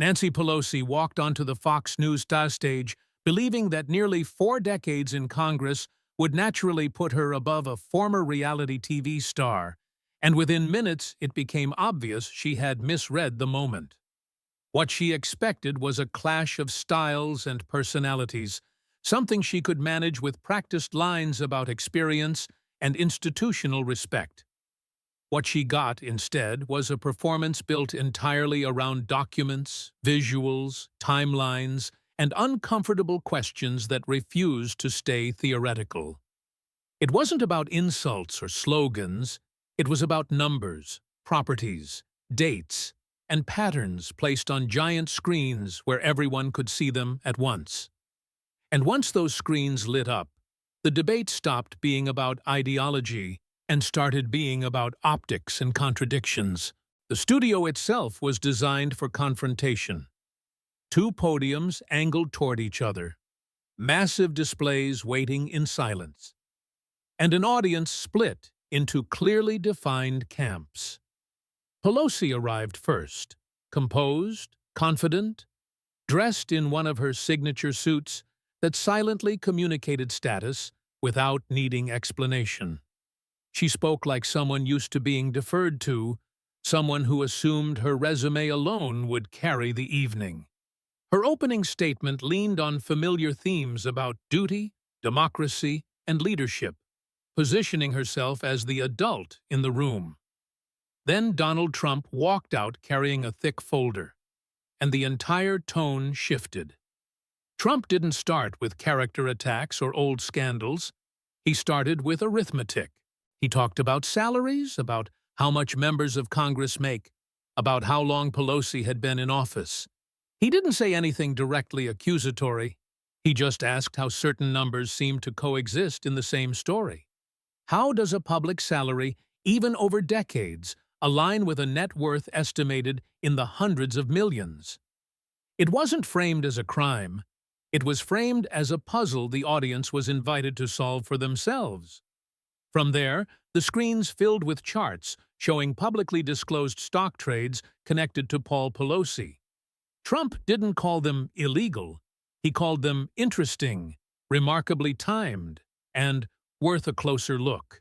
Nancy Pelosi walked onto the Fox News stage, believing that nearly 4 decades in Congress would naturally put her above a former reality TV star, and within minutes it became obvious she had misread the moment. What she expected was a clash of styles and personalities, something she could manage with practiced lines about experience and institutional respect. What she got, instead, was a performance built entirely around documents, visuals, timelines, and uncomfortable questions that refused to stay theoretical. It wasn't about insults or slogans, it was about numbers, properties, dates, and patterns placed on giant screens where everyone could see them at once. And once those screens lit up, the debate stopped being about ideology and started being about optics and contradictions. The studio itself was designed for confrontation. 2 podiums angled toward each other, massive displays waiting in silence, and an audience split into clearly defined camps. Pelosi arrived first, composed, confident, dressed in one of her signature suits that silently communicated status without needing explanation. She spoke like someone used to being deferred to, someone who assumed her resume alone would carry the evening. Her opening statement leaned on familiar themes about duty, democracy, and leadership, positioning herself as the adult in the room. Then Donald Trump walked out carrying a thick folder, and the entire tone shifted. Trump didn't start with character attacks or old scandals. He started with arithmetic. He talked about salaries, about how much members of Congress make, about how long Pelosi had been in office. He didn't say anything directly accusatory. He just asked how certain numbers seemed to coexist in the same story. How does a public salary, even over decades, align with a net worth estimated in the hundreds of millions? It wasn't framed as a crime. It was framed as a puzzle the audience was invited to solve for themselves. From there, the screens filled with charts showing publicly disclosed stock trades connected to Paul Pelosi. Trump didn't call them illegal. He called them interesting, remarkably timed, and worth a closer look.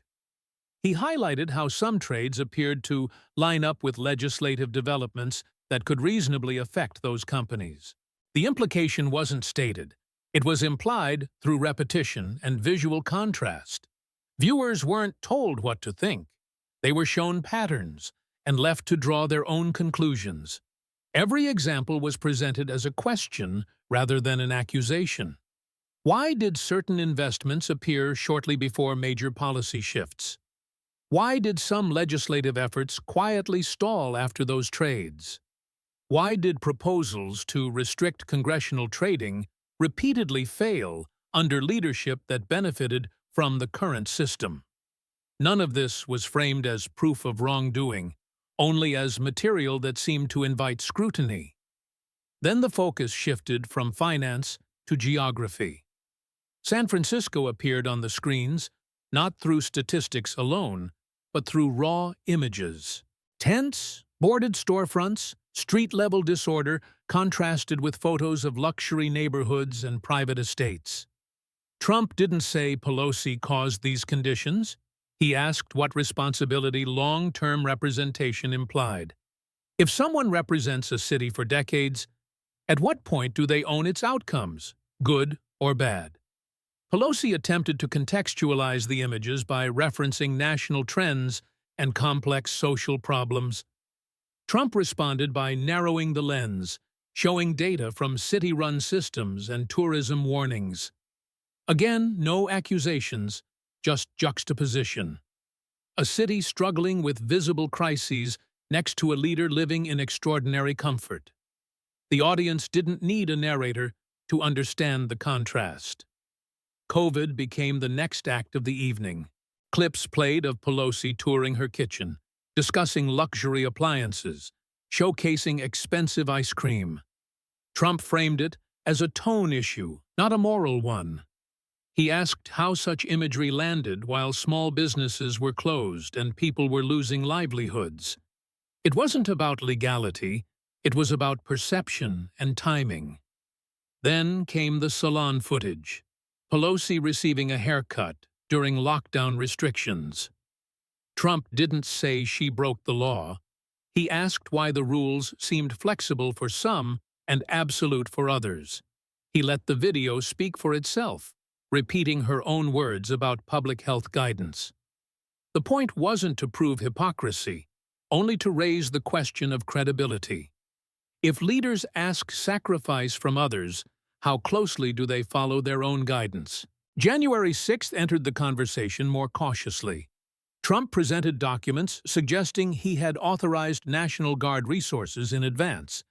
He highlighted how some trades appeared to line up with legislative developments that could reasonably affect those companies. The implication wasn't stated. It was implied through repetition and visual contrast. Viewers weren't told what to think. They were shown patterns and left to draw their own conclusions. Every example was presented as a question rather than an accusation. Why did certain investments appear shortly before major policy shifts? Why did some legislative efforts quietly stall after those trades? Why did proposals to restrict congressional trading repeatedly fail under leadership that benefited from the current system? None of this was framed as proof of wrongdoing, only as material that seemed to invite scrutiny. Then the focus shifted from finance to geography. San Francisco appeared on the screens, not through statistics alone, but through raw images. Tents, boarded storefronts, street-level disorder contrasted with photos of luxury neighborhoods and private estates. Trump didn't say Pelosi caused these conditions. He asked what responsibility long-term representation implied. If someone represents a city for decades, at what point do they own its outcomes, good or bad? Pelosi attempted to contextualize the images by referencing national trends and complex social problems. Trump responded by narrowing the lens, showing data from city-run systems and tourism warnings. Again, no accusations, just juxtaposition. A city struggling with visible crises next to a leader living in extraordinary comfort. The audience didn't need a narrator to understand the contrast. COVID became the next act of the evening. Clips played of Pelosi touring her kitchen, discussing luxury appliances, showcasing expensive ice cream. Trump framed it as a tone issue, not a moral one. He asked how such imagery landed while small businesses were closed and people were losing livelihoods. It wasn't about legality, It was about perception and timing. Then came the salon footage. Pelosi receiving a haircut during lockdown restrictions. Trump didn't say she broke the law. He asked why the rules seemed flexible for some and absolute for others. He let the video speak for itself, repeating her own words about public health guidance. The point wasn't to prove hypocrisy, only to raise the question of credibility. If leaders ask sacrifice from others, how closely do they follow their own guidance? January 6th entered the conversation more cautiously. Trump presented documents suggesting he had authorized National Guard resources in advance.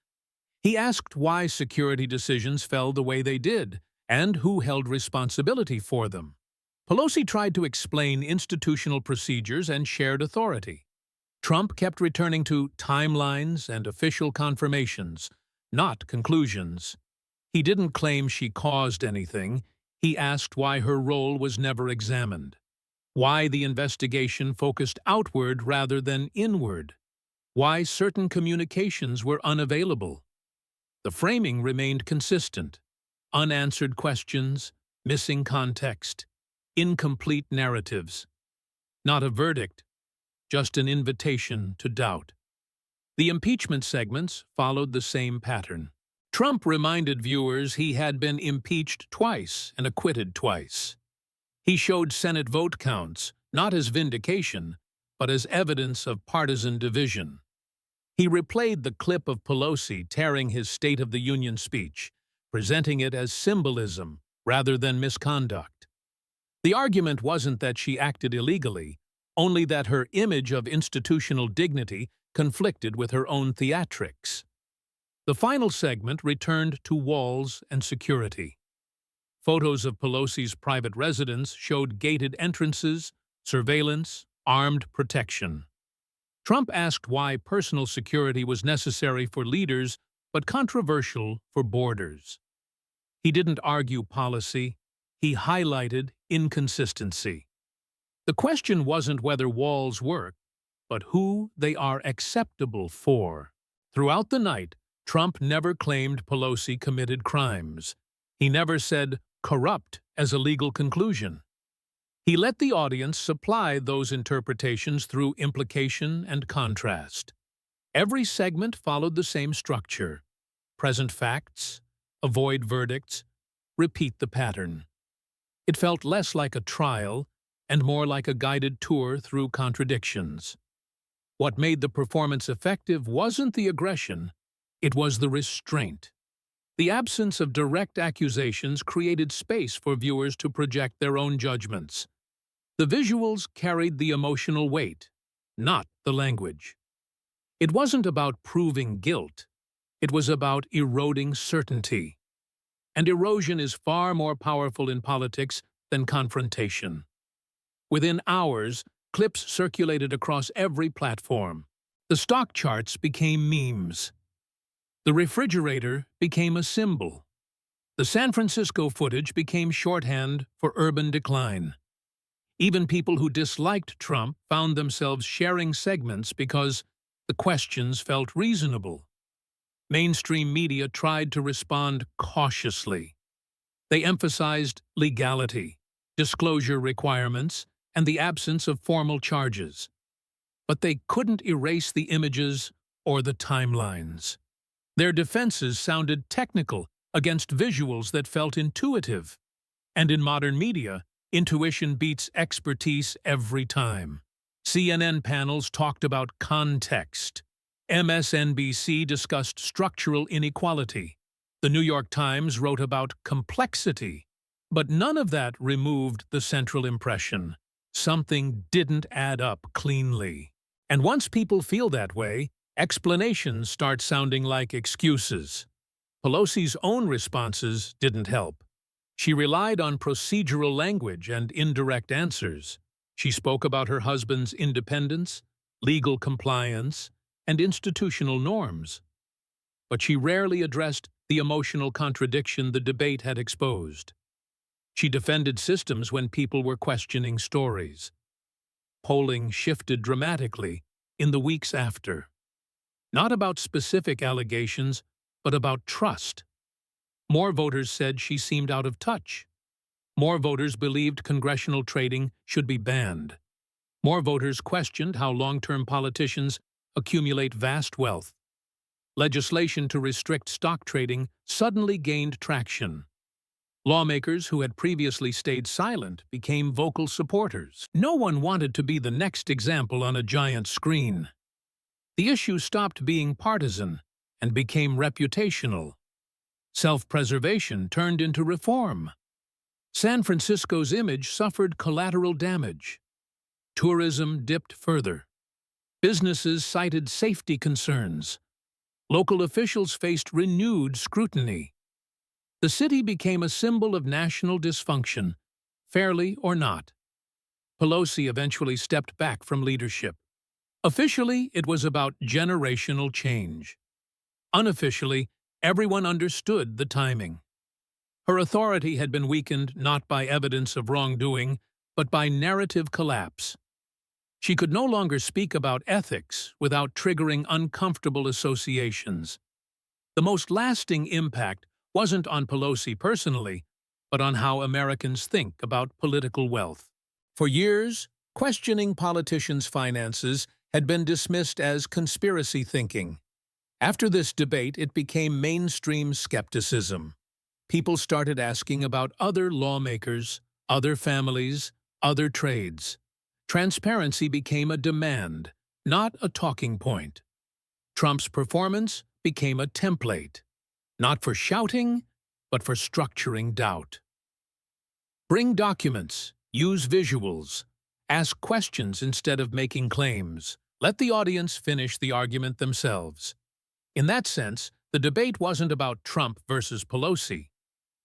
He asked why security decisions fell the way they did and who held responsibility for them. Pelosi tried to explain institutional procedures and shared authority. Trump kept returning to timelines and official confirmations, not conclusions. He didn't claim she caused anything. He asked why her role was never examined, why the investigation focused outward rather than inward, why certain communications were unavailable. The framing remained consistent: unanswered questions, missing context, incomplete narratives. Not a verdict, just an invitation to doubt. The impeachment segments followed the same pattern. Trump reminded viewers he had been impeached twice and acquitted twice. He showed Senate vote counts, not as vindication, but as evidence of partisan division. He replayed the clip of Pelosi tearing his State of the Union speech, presenting it as symbolism rather than misconduct. The argument wasn't that she acted illegally, only that her image of institutional dignity conflicted with her own theatrics. The final segment returned to walls and security. Photos of Pelosi's private residence showed gated entrances, surveillance, armed protection. Trump asked why personal security was necessary for leaders but controversial for borders. He didn't argue policy, he highlighted inconsistency. The question wasn't whether walls work, but who they are acceptable for. Throughout the night, Trump never claimed Pelosi committed crimes. He never said corrupt as a legal conclusion. He let the audience supply those interpretations through implication and contrast. Every segment followed the same structure: present facts, avoid verdicts, repeat the pattern. It felt less like a trial and more like a guided tour through contradictions. What made the performance effective wasn't the aggression, it was the restraint. The absence of direct accusations created space for viewers to project their own judgments. The visuals carried the emotional weight, not the language. It wasn't about proving guilt, it was about eroding certainty. And erosion is far more powerful in politics than confrontation. Within hours, clips circulated across every platform. The stock charts became memes. The refrigerator became a symbol. The San Francisco footage became shorthand for urban decline. Even people who disliked Trump found themselves sharing segments because the questions felt reasonable. Mainstream media tried to respond cautiously. They emphasized legality, disclosure requirements, and the absence of formal charges. But they couldn't erase the images or the timelines. Their defenses sounded technical against visuals that felt intuitive. And in modern media, intuition beats expertise every time. CNN panels talked about context. MSNBC discussed structural inequality. The New York Times wrote about complexity. But none of that removed the central impression: something didn't add up cleanly. And once people feel that way, explanations start sounding like excuses. Pelosi's own responses didn't help. She relied on procedural language and indirect answers. She spoke about her husband's independence, legal compliance, and institutional norms. But she rarely addressed the emotional contradiction the debate had exposed. She defended systems when people were questioning stories. Polling shifted dramatically in the weeks after. Not about specific allegations, but about trust. More voters said she seemed out of touch. More voters believed congressional trading should be banned. More voters questioned how long-term politicians accumulate vast wealth. Legislation to restrict stock trading suddenly gained traction. Lawmakers who had previously stayed silent became vocal supporters. No one wanted to be the next example on a giant screen. The issue stopped being partisan and became reputational. Self-preservation turned into reform. San Francisco's image suffered collateral damage. Tourism dipped further. Businesses cited safety concerns. Local officials faced renewed scrutiny. The city became a symbol of national dysfunction, fairly or not. Pelosi eventually stepped back from leadership. Officially, it was about generational change. Unofficially, everyone understood the timing. Her authority had been weakened not by evidence of wrongdoing, but by narrative collapse. She could no longer speak about ethics without triggering uncomfortable associations. The most lasting impact wasn't on Pelosi personally, but on how Americans think about political wealth. For years, questioning politicians' finances had been dismissed as conspiracy thinking. After this debate, it became mainstream skepticism. People started asking about other lawmakers, other families, other trades. Transparency became a demand, not a talking point. Trump's performance became a template, not for shouting, but for structuring doubt. Bring documents, use visuals, ask questions instead of making claims. Let the audience finish the argument themselves. In that sense, the debate wasn't about Trump versus Pelosi.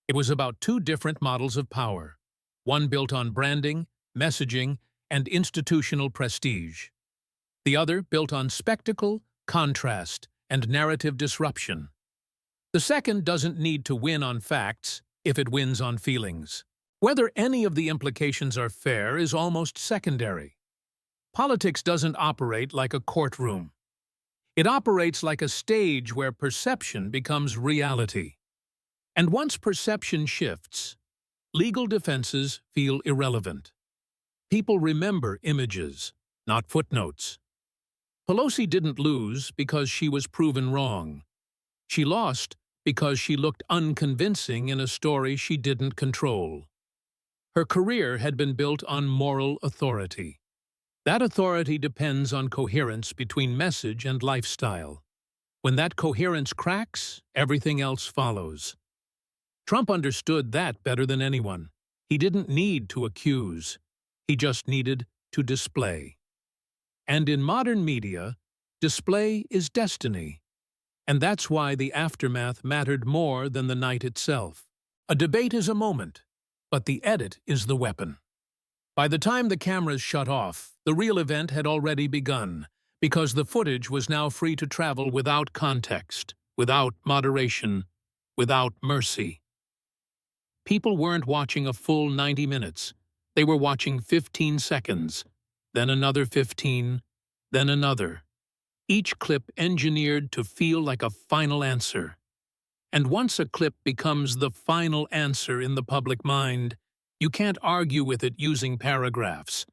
It was about two different models of power, one built on branding, messaging, and institutional prestige. The other built on spectacle, contrast, and narrative disruption. The second doesn't need to win on facts if it wins on feelings. Whether any of the implications are fair is almost secondary. Politics doesn't operate like a courtroom. It operates like a stage where perception becomes reality. And once perception shifts, legal defenses feel irrelevant. People remember images, not footnotes. Pelosi didn't lose because she was proven wrong. She lost because she looked unconvincing in a story she didn't control. Her career had been built on moral authority. That authority depends on coherence between message and lifestyle. When that coherence cracks, everything else follows. Trump understood that better than anyone. He didn't need to accuse. He just needed to display. And in modern media, display is destiny. And that's why the aftermath mattered more than the night itself. A debate is a moment, but the edit is the weapon. By the time the cameras shut off, the real event had already begun, because the footage was now free to travel without context, without moderation, without mercy. People weren't watching a full 90 minutes. They were watching 15 seconds, then another 15, then another. Each clip engineered to feel like a final answer. And once a clip becomes the final answer in the public mind, you can't argue with it using paragraphs.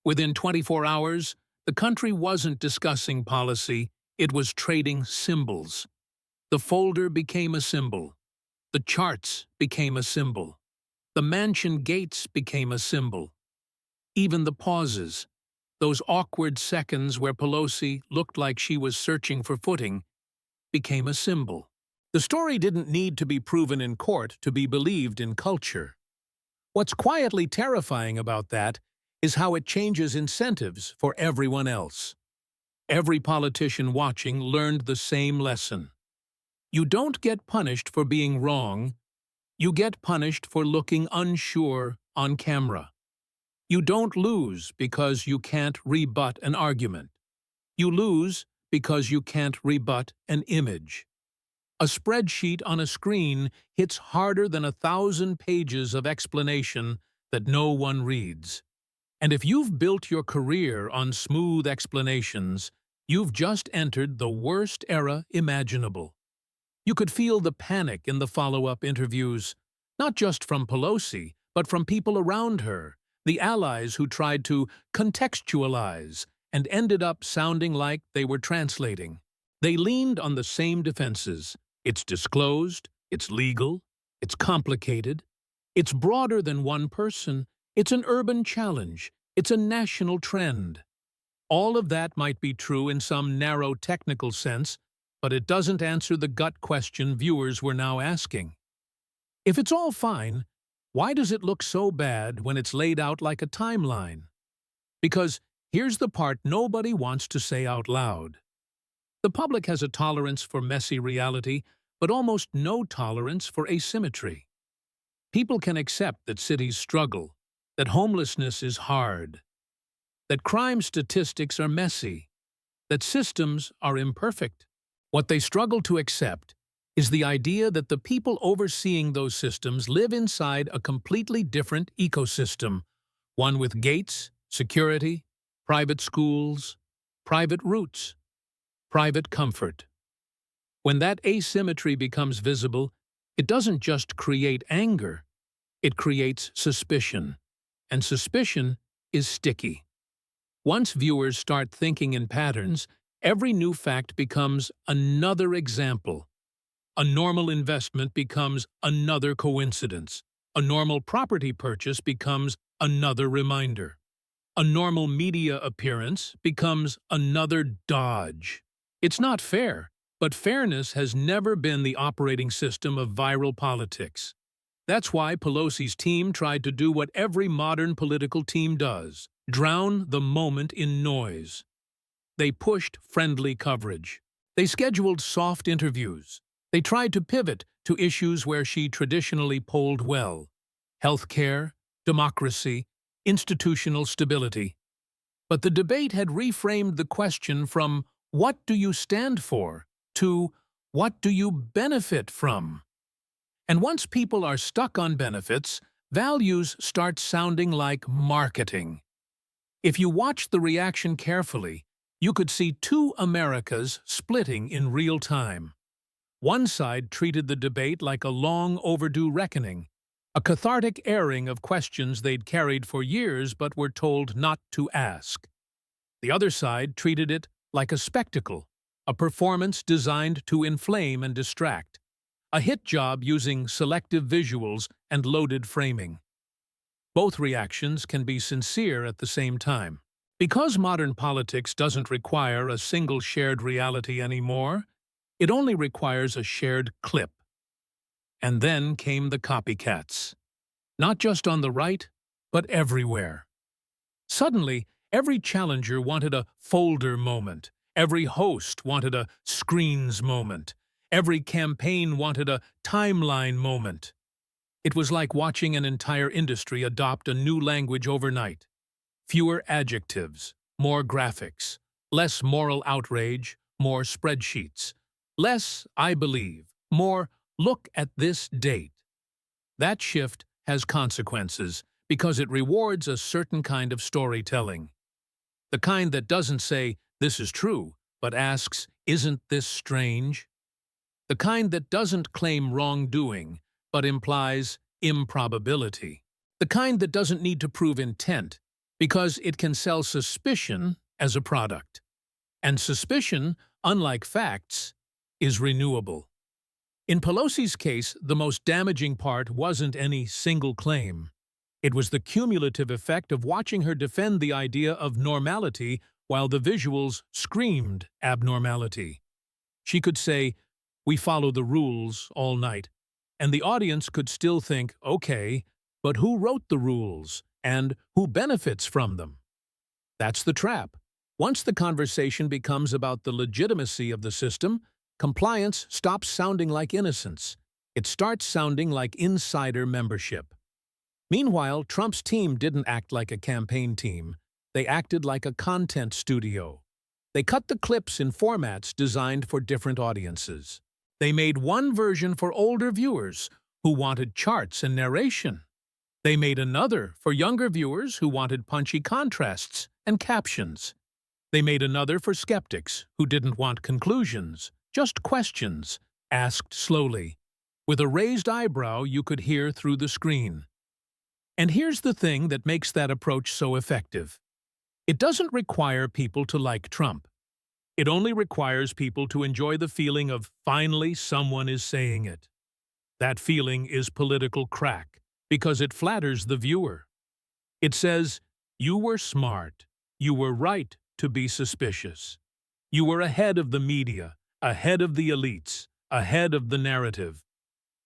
Within 24 hours, the country wasn't discussing policy, it was trading symbols. The folder became a symbol. The charts became a symbol. The mansion gates became a symbol. Even the pauses, those awkward seconds where Pelosi looked like she was searching for footing, became a symbol. The story didn't need to be proven in court to be believed in culture. What's quietly terrifying about that is how it changes incentives for everyone else. Every politician watching learned the same lesson. You don't get punished for being wrong. You get punished for looking unsure on camera. You don't lose because you can't rebut an argument. You lose because you can't rebut an image. A spreadsheet on a screen hits harder than 1,000 pages of explanation that no one reads. And if you've built your career on smooth explanations, You've just entered the worst era imaginable. You could feel the panic in the follow-up interviews, not just from Pelosi, but from people around her, the allies who tried to contextualize and ended up sounding like they were translating. They leaned on the same defenses. It's disclosed, it's legal, it's complicated, it's broader than one person, it's an urban challenge, it's a national trend. All of that might be true in some narrow technical sense, but it doesn't answer the gut question viewers were now asking. If it's all fine, why does it look so bad when it's laid out like a timeline? Because here's the part nobody wants to say out loud. The public has a tolerance for messy reality, but almost no tolerance for asymmetry. People can accept that cities struggle, that homelessness is hard, that crime statistics are messy, that systems are imperfect. What they struggle to accept is the idea that the people overseeing those systems live inside a completely different ecosystem, one with gates, security, private schools, private routes, private comfort. When that asymmetry becomes visible, it doesn't just create anger, it creates suspicion. And suspicion is sticky. Once viewers start thinking in patterns, every new fact becomes another example. A normal investment becomes another coincidence. A normal property purchase becomes another reminder. A normal media appearance becomes another dodge. It's not fair, but fairness has never been the operating system of viral politics. That's why Pelosi's team tried to do what every modern political team does: drown the moment in noise. They pushed friendly coverage. They scheduled soft interviews. They tried to pivot to issues where she traditionally polled well: healthcare, democracy, institutional stability. But the debate had reframed the question from "What do you stand for?" to "What do you benefit from?" And once people are stuck on benefits, values start sounding like marketing. If you watched the reaction carefully, you could see two Americas splitting in real time. One side treated the debate like a long overdue reckoning, a cathartic airing of questions they'd carried for years but were told not to ask. The other side treated it like a spectacle, a performance designed to inflame and distract, a hit job using selective visuals and loaded framing. Both reactions can be sincere at the same time. Because modern politics doesn't require a single shared reality anymore, it only requires a shared clip. And then came the copycats. Not just on the right, but everywhere. Suddenly, every challenger wanted a folder moment. Every host wanted a screens moment. Every campaign wanted a timeline moment. It was like watching an entire industry adopt a new language overnight. Fewer adjectives, more graphics, less moral outrage, more spreadsheets, less "I believe," more "look at this date." That shift has consequences because it rewards a certain kind of storytelling. The kind that doesn't say, "This is true," but asks, "Isn't this strange?" The kind that doesn't claim wrongdoing, but implies improbability. The kind that doesn't need to prove intent, because it can sell suspicion as a product. And suspicion, unlike facts, is renewable. In Pelosi's case, the most damaging part wasn't any single claim. It was the cumulative effect of watching her defend the idea of normality while the visuals screamed abnormality. She could say, "We follow the rules," all night, and the audience could still think, "Okay, but who wrote the rules, and who benefits from them?" That's the trap. Once the conversation becomes about the legitimacy of the system, compliance stops sounding like innocence. It starts sounding like insider membership. Meanwhile, Trump's team didn't act like a campaign team. They acted like a content studio. They cut the clips in formats designed for different audiences. They made one version for older viewers who wanted charts and narration. They made another for younger viewers who wanted punchy contrasts and captions. They made another for skeptics who didn't want conclusions, just questions, asked slowly. With a raised eyebrow you could hear through the screen. And here's the thing that makes that approach so effective. It doesn't require people to like Trump. It only requires people to enjoy the feeling of finally someone is saying it. That feeling is political crack, because it flatters the viewer. It says, you were smart, you were right to be suspicious. You were ahead of the media, ahead of the elites, ahead of the narrative.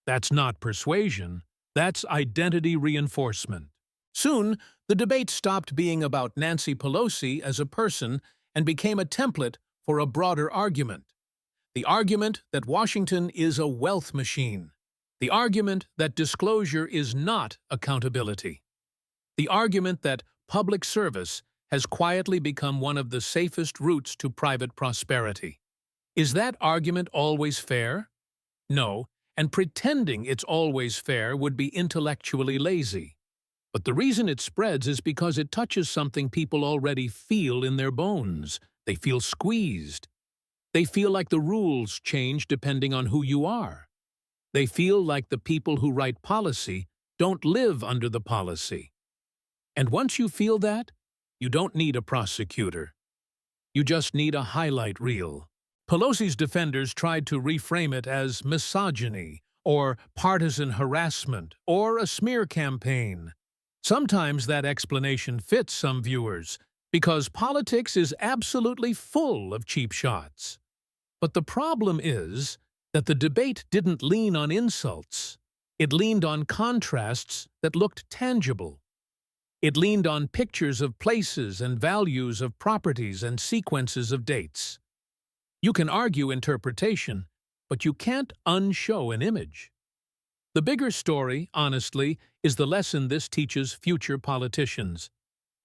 That's not persuasion, that's identity reinforcement. Soon, the debate stopped being about Nancy Pelosi as a person and became a template for a broader argument. The argument that Washington is a wealth machine. The argument that disclosure is not accountability. The argument that public service has quietly become one of the safest routes to private prosperity. Is that argument always fair? No, and pretending it's always fair would be intellectually lazy. But the reason it spreads is because it touches something people already feel in their bones. They feel squeezed. They feel like the rules change depending on who you are. They feel like the people who write policy don't live under the policy. And once you feel that, you don't need a prosecutor. You just need a highlight reel. Pelosi's defenders tried to reframe it as misogyny, or partisan harassment, or a smear campaign. Sometimes that explanation fits some viewers, because politics is absolutely full of cheap shots. But the problem is that the debate didn't lean on insults. It leaned on contrasts that looked tangible. It leaned on pictures of places and values of properties and sequences of dates. You can argue interpretation, but you can't unshow an image. The bigger story, honestly, is the lesson this teaches future politicians.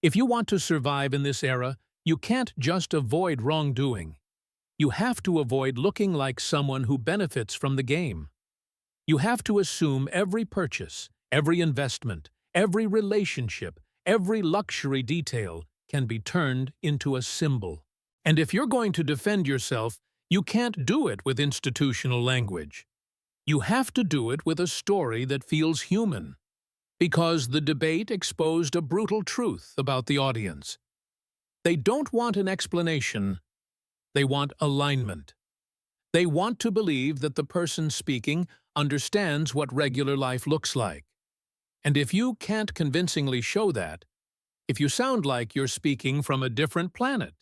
If you want to survive in this era, you can't just avoid wrongdoing. You have to avoid looking like someone who benefits from the game. You have to assume every purchase, every investment, every relationship, every luxury detail can be turned into a symbol. And if you're going to defend yourself, you can't do it with institutional language. You have to do it with a story that feels human. Because the debate exposed a brutal truth about the audience. They don't want an explanation. They want alignment. They want to believe that the person speaking understands what regular life looks like. And if you can't convincingly show that, if you sound like you're speaking from a different planet,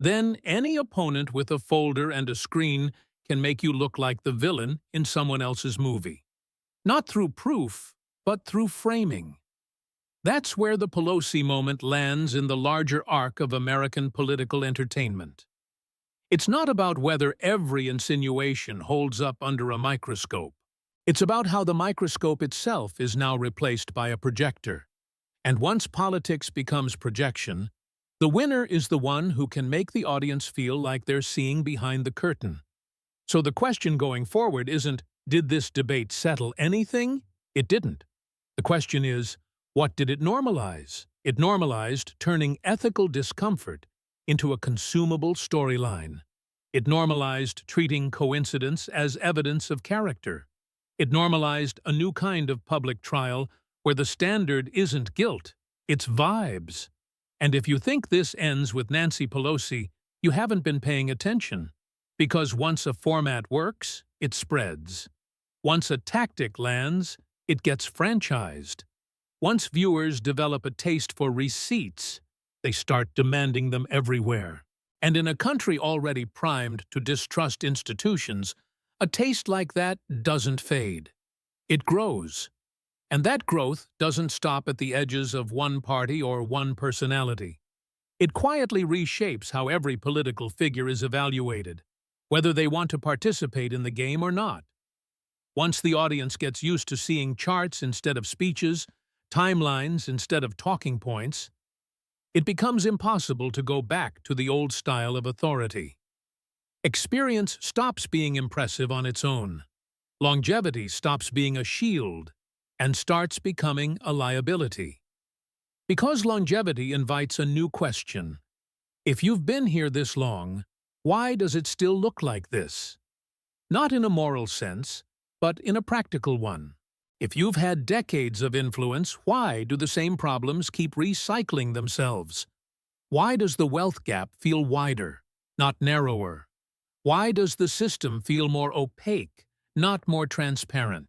then any opponent with a folder and a screen can make you look like the villain in someone else's movie. Not through proof, but through framing. That's where the Pelosi moment lands in the larger arc of American political entertainment. It's not about whether every insinuation holds up under a microscope. It's about how the microscope itself is now replaced by a projector. And once politics becomes projection, the winner is the one who can make the audience feel like they're seeing behind the curtain. So the question going forward isn't, did this debate settle anything? It didn't. The question is, what did it normalize? It normalized turning ethical discomfort into a consumable storyline. It normalized treating coincidence as evidence of character. It normalized a new kind of public trial where the standard isn't guilt, it's vibes. And if you think this ends with Nancy Pelosi, you haven't been paying attention. Because once a format works, it spreads. Once a tactic lands, it gets franchised. Once viewers develop a taste for receipts, they start demanding them everywhere. And in a country already primed to distrust institutions, a taste like that doesn't fade. It grows. And that growth doesn't stop at the edges of one party or one personality. It quietly reshapes how every political figure is evaluated, whether they want to participate in the game or not. Once the audience gets used to seeing charts instead of speeches, timelines instead of talking points, it becomes impossible to go back to the old style of authority. Experience stops being impressive on its own. Longevity stops being a shield and starts becoming a liability. Because longevity invites a new question. If you've been here this long, why does it still look like this? Not in a moral sense, but in a practical one. If you've had decades of influence, why do the same problems keep recycling themselves? Why does the wealth gap feel wider, not narrower? Why does the system feel more opaque, not more transparent?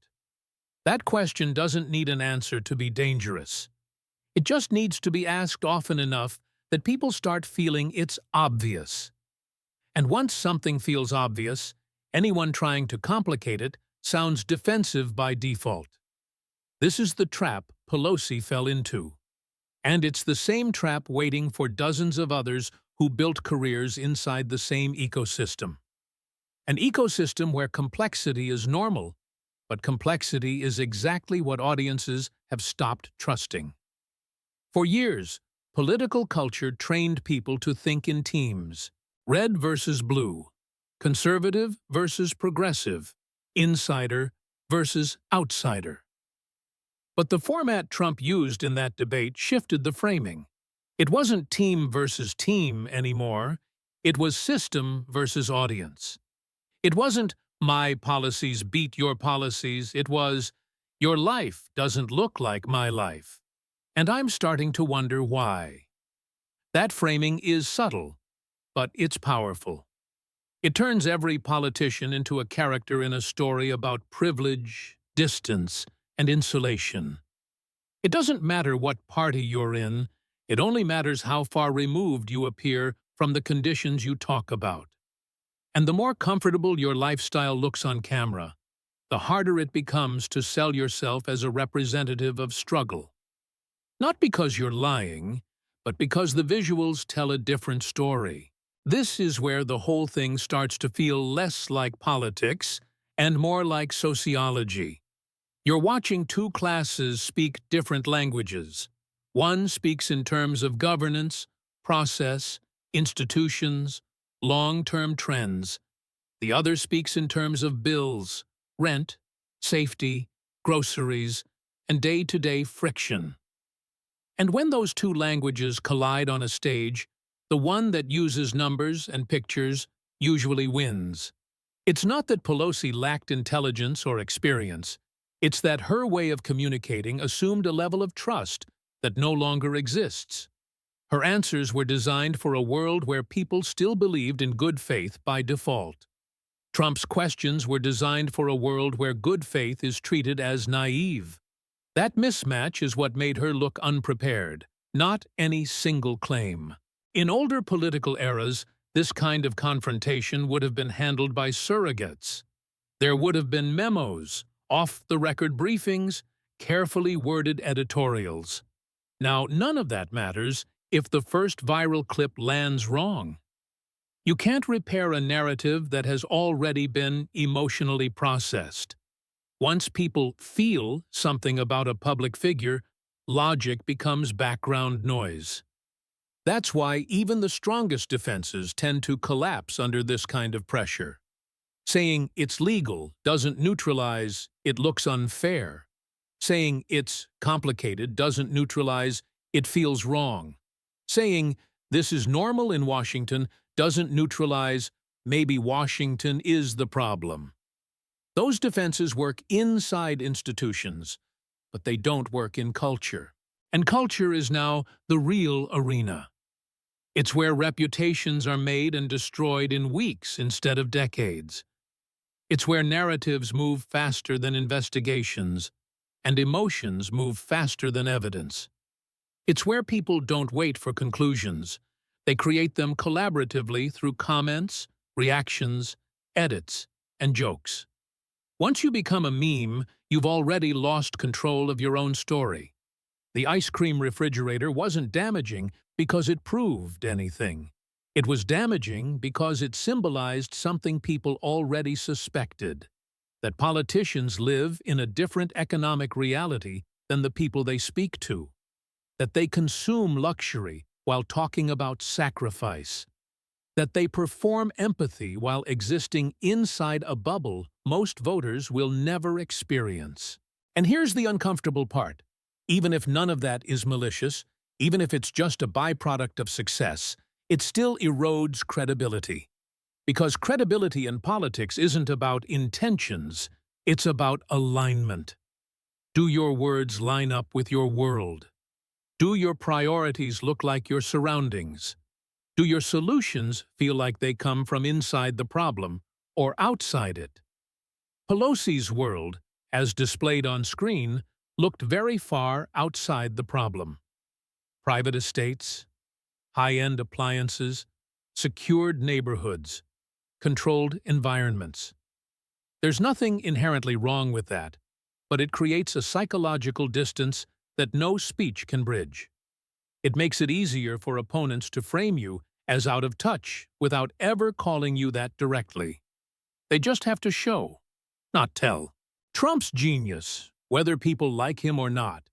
That question doesn't need an answer to be dangerous. It just needs to be asked often enough that people start feeling it's obvious. And once something feels obvious, anyone trying to complicate it sounds defensive by default. This is the trap Pelosi fell into. And it's the same trap waiting for dozens of others who built careers inside the same ecosystem. An ecosystem where complexity is normal, but complexity is exactly what audiences have stopped trusting. For years, political culture trained people to think in teams: red versus blue, conservative versus progressive, insider versus outsider. But the format Trump used in that debate shifted the framing. It wasn't team versus team anymore. It was system versus audience. It wasn't my policies beat your policies. It was your life doesn't look like my life. And I'm starting to wonder why. That framing is subtle, but it's powerful. It turns every politician into a character in a story about privilege, distance, and insulation. It doesn't matter what party you're in, it only matters how far removed you appear from the conditions you talk about. And the more comfortable your lifestyle looks on camera, the harder it becomes to sell yourself as a representative of struggle. Not because you're lying, but because the visuals tell a different story. This is where the whole thing starts to feel less like politics and more like sociology. You're watching two classes speak different languages. One speaks in terms of governance, process, institutions, long-term trends. The other speaks in terms of bills, rent, safety, groceries, and day-to-day friction. And when those two languages collide on a stage, the one that uses numbers and pictures usually wins. It's not that Pelosi lacked intelligence or experience. It's that her way of communicating assumed a level of trust that no longer exists. Her answers were designed for a world where people still believed in good faith by default. Trump's questions were designed for a world where good faith is treated as naive. That mismatch is what made her look unprepared, not any single claim. In older political eras, this kind of confrontation would have been handled by surrogates. There would have been memos, off-the-record briefings, carefully worded editorials. Now, none of that matters if the first viral clip lands wrong. You can't repair a narrative that has already been emotionally processed. Once people feel something about a public figure, logic becomes background noise. That's why even the strongest defenses tend to collapse under this kind of pressure. Saying it's legal doesn't neutralize it looks unfair. Saying it's complicated doesn't neutralize it feels wrong. Saying this is normal in Washington doesn't neutralize maybe Washington is the problem. Those defenses work inside institutions, but they don't work in culture. And culture is now the real arena. It's where reputations are made and destroyed in weeks instead of decades. It's where narratives move faster than investigations, and emotions move faster than evidence. It's where people don't wait for conclusions. They create them collaboratively through comments, reactions, edits, and jokes. Once you become a meme, you've already lost control of your own story. The ice cream refrigerator wasn't damaging because it proved anything. It was damaging because it symbolized something people already suspected: that politicians live in a different economic reality than the people they speak to, that they consume luxury while talking about sacrifice, that they perform empathy while existing inside a bubble most voters will never experience. And here's the uncomfortable part. Even if none of that is malicious, even if it's just a byproduct of success, it still erodes credibility. Because credibility in politics isn't about intentions, it's about alignment. Do your words line up with your world? Do your priorities look like your surroundings? Do your solutions feel like they come from inside the problem or outside it? Pelosi's world, as displayed on screen, looked very far outside the problem. Private estates, high-end appliances, secured neighborhoods, controlled environments. There's nothing inherently wrong with that, but it creates a psychological distance that no speech can bridge. It makes it easier for opponents to frame you as out of touch without ever calling you that directly. They just have to show, not tell. Trump's genius, whether people like him or not,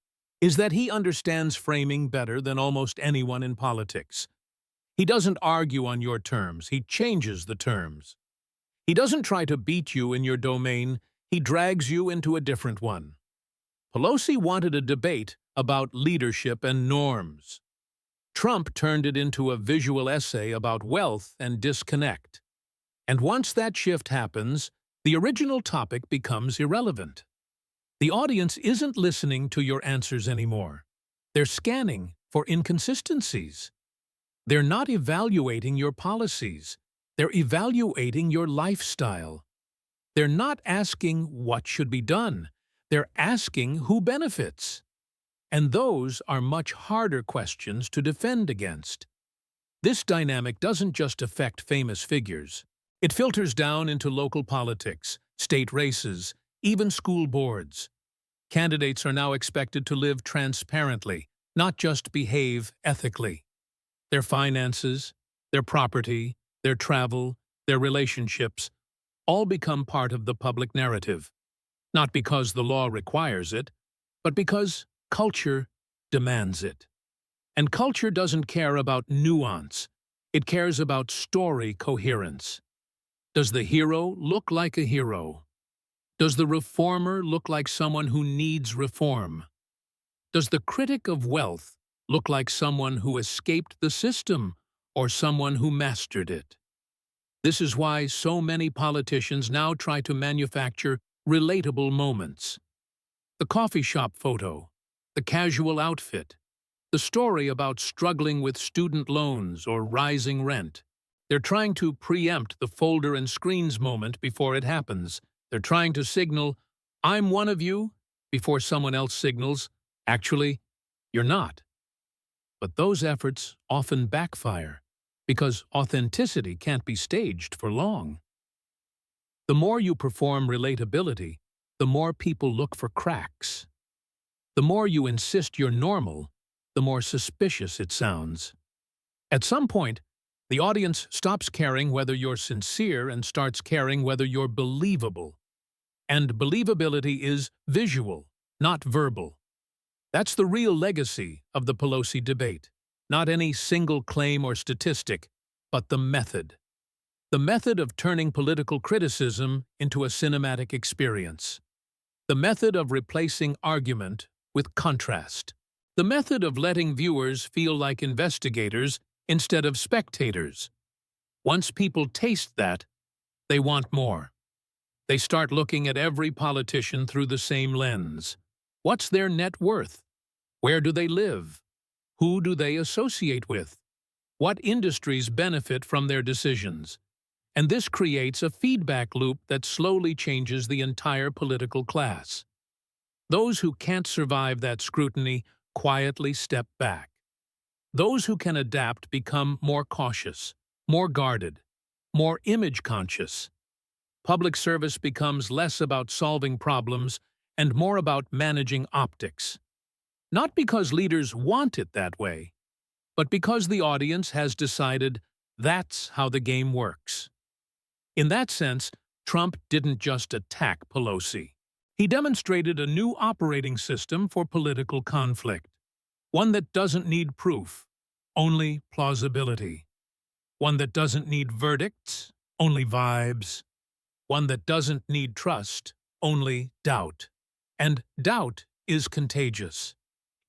is that he understands framing better than almost anyone in politics. He doesn't argue on your terms, he changes the terms. He doesn't try to beat you in your domain, he drags you into a different one. Pelosi wanted a debate about leadership and norms. Trump turned it into a visual essay about wealth and disconnect. And once that shift happens, the original topic becomes irrelevant. The audience isn't listening to your answers anymore. They're scanning for inconsistencies. They're not evaluating your policies. They're evaluating your lifestyle. They're not asking what should be done. They're asking who benefits. And those are much harder questions to defend against. This dynamic doesn't just affect famous figures. It filters down into local politics, state races, even school boards. Candidates are now expected to live transparently, not just behave ethically. Their finances, their property, their travel, their relationships, all become part of the public narrative. Not because the law requires it, but because culture demands it. And culture doesn't care about nuance. It cares about story coherence. Does the hero look like a hero? Does the reformer look like someone who needs reform? Does the critic of wealth look like someone who escaped the system or someone who mastered it? This is why so many politicians now try to manufacture relatable moments. The coffee shop photo, the casual outfit, the story about struggling with student loans or rising rent. They're trying to preempt the folder and screens moment before it happens. They're trying to signal, "I'm one of you," before someone else signals, "Actually, you're not." But those efforts often backfire because authenticity can't be staged for long. The more you perform relatability, the more people look for cracks. The more you insist you're normal, the more suspicious it sounds. At some point, the audience stops caring whether you're sincere and starts caring whether you're believable. And believability is visual, not verbal. That's the real legacy of the Pelosi debate. Not any single claim or statistic, but the method. The method of turning political criticism into a cinematic experience. The method of replacing argument with contrast. The method of letting viewers feel like investigators instead of spectators. Once people taste that, they want more. They start looking at every politician through the same lens. What's their net worth? Where do they live? Who do they associate with? What industries benefit from their decisions? And this creates a feedback loop that slowly changes the entire political class. Those who can't survive that scrutiny quietly step back. Those who can adapt become more cautious, more guarded, more image-conscious. Public service becomes less about solving problems and more about managing optics. Not because leaders want it that way, but because the audience has decided that's how the game works. In that sense, Trump didn't just attack Pelosi. He demonstrated a new operating system for political conflict. One that doesn't need proof, only plausibility. One that doesn't need verdicts, only vibes. One that doesn't need trust, only doubt. And doubt is contagious.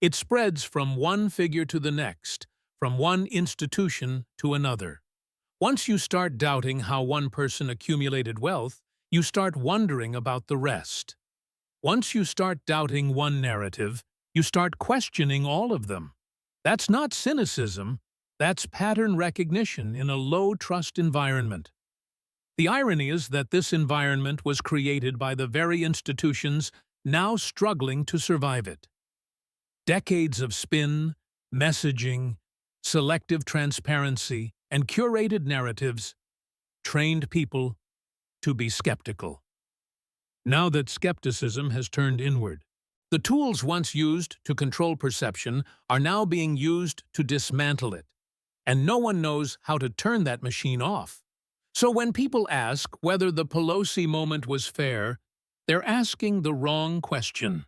It spreads from one figure to the next, from one institution to another. Once you start doubting how one person accumulated wealth, you start wondering about the rest. Once you start doubting one narrative, you start questioning all of them. That's not cynicism, that's pattern recognition in a low-trust environment. The irony is that this environment was created by the very institutions now struggling to survive it. Decades of spin, messaging, selective transparency, and curated narratives trained people to be skeptical. Now that skepticism has turned inward, the tools once used to control perception are now being used to dismantle it, and no one knows how to turn that machine off. So when people ask whether the Pelosi moment was fair, they're asking the wrong question.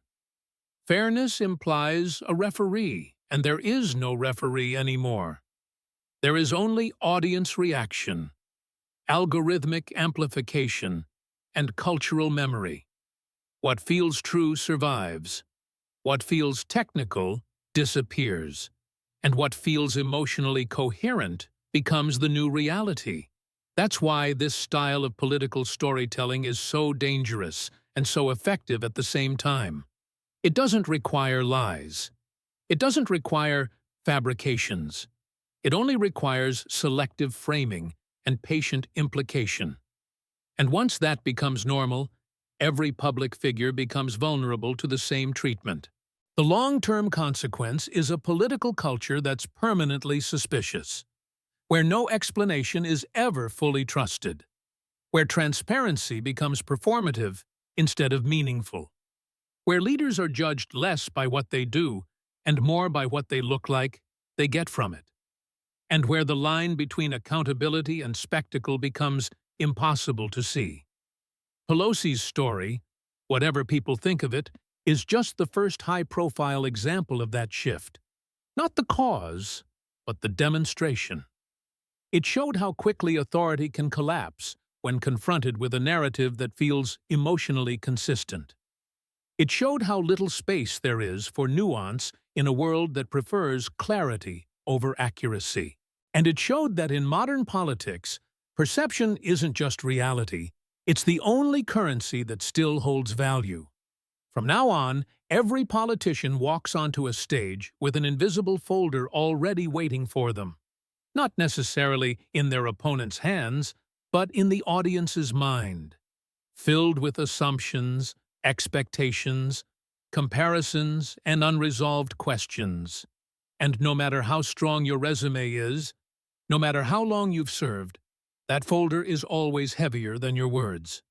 Fairness implies a referee, and there is no referee anymore. There is only audience reaction, algorithmic amplification, and cultural memory. What feels true survives. What feels technical disappears. And what feels emotionally coherent becomes the new reality. That's why this style of political storytelling is so dangerous and so effective at the same time. It doesn't require lies. It doesn't require fabrications. It only requires selective framing and patient implication. And once that becomes normal, every public figure becomes vulnerable to the same treatment. The long-term consequence is a political culture that's permanently suspicious, where no explanation is ever fully trusted, where transparency becomes performative instead of meaningful, where leaders are judged less by what they do and more by what they look like they get from it, and where the line between accountability and spectacle becomes impossible to see. Pelosi's story, whatever people think of it, is just the first high-profile example of that shift. Not the cause, but the demonstration. It showed how quickly authority can collapse when confronted with a narrative that feels emotionally consistent. It showed how little space there is for nuance in a world that prefers clarity over accuracy. And it showed that in modern politics, perception isn't just reality, it's the only currency that still holds value. From now on, every politician walks onto a stage with an invisible folder already waiting for them. Not necessarily in their opponent's hands, but in the audience's mind, filled with assumptions, expectations, comparisons, and unresolved questions. And no matter how strong your resume is, no matter how long you've served, that folder is always heavier than your words.